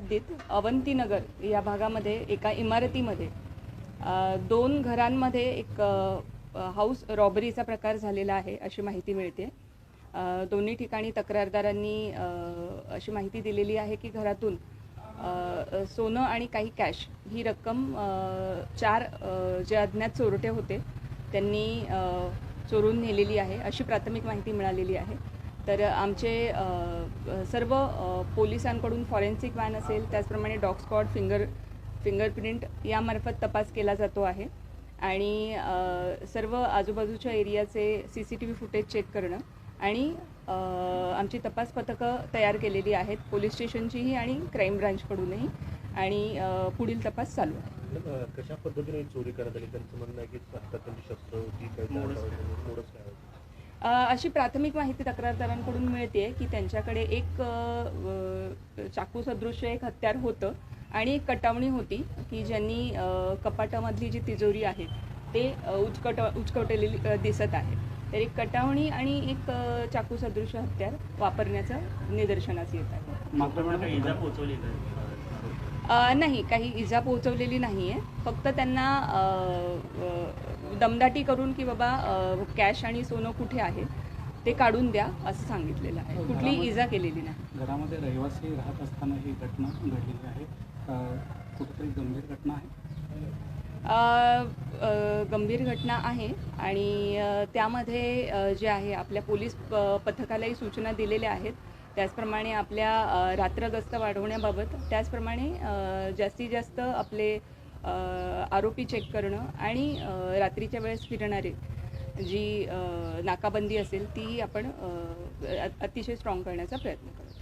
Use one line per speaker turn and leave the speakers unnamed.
हद्दीत अवंतीनगर या भागामध्ये एका इमारतीमध्ये 2 घरांमध्ये एक हाऊस रॉबरीचा प्रकार झालेला आहे अशी माहिती मिळते। दोन्ही ठिकाणी तक्रारदारांनी अशी माहिती दिलेली आहे की घरातून सोनं आणि काही कॅश ही रक्कम 4 जे अज्ञात चोरटे होते त्यांनी चोरून नेलेली आहे अशी प्राथमिक माहिती मिळालेली आहे। तर आमचे सर्व पोलिसांकडून फॉरेन्सिक व्हॅन असेल, त्याचप्रमाणे डॉग स्क्वॉड, फिंगरप्रिंट यामार्फत तपास केला जातो आहे आणि सर्व आजूबाजूच्या एरियाचे CCTV फुटेज चेक करणं आणि आमची तपास पथकं तयार केलेली आहेत पोलीस स्टेशनचीही आणि क्राईम ब्रांचकडूनही, आणि पुढील तपास चालू आहे।
कशा पद्धतीने चोरी करण्यात आली? त्यांचं म्हणणं आहे की त्यांची शस्त्र होती, मोडच नाही.
अशी प्राथमिक माहिती तक्रारदारांकडून मिळते की त्यांच्याकडे एक चाकू सदृश्य एक हत्यार होतं आणि एक कटावणी होती की ज्यांनी कपाटामधली जी तिजोरी आहे ते उचकटलेली दिसत आहे। तर एक कटावणी आणि एक चाकू सदृश्य हत्यार वापरण्याचं निदर्शनास येत आहे। नाही, काही इजा पोहोचवलेली नाही आहे, फक्त त्यांना दमदाटी करून की बाबा कॅश आणि सोनं कुठे आहे ते काढून द्या असं सांगितलेलं आहे। कुठलीही इजा केलेली नाही।
घरामध्ये रहिवासी राहत असताना ही घटना घडलेली आहे, कुठेतरी गंभीर घटना आहे?
गंभीर घटना आहे आणि त्यामध्ये जे आहे आपल्या पोलीस पथकालाही सूचना दिलेल्या आहेत, त्याचप्रमाणे आपल्या रात्र गस्त वाढवण्याबाबत, त्याचप्रमाणे जास्तीत जास्त आपले आरोपी चेक करणं आणि रात्रीच्या वेळेस फिरणारे जी नाकाबंदी असेल ती आपण अतिशय स्ट्रॉंग करण्याचा प्रयत्न करू।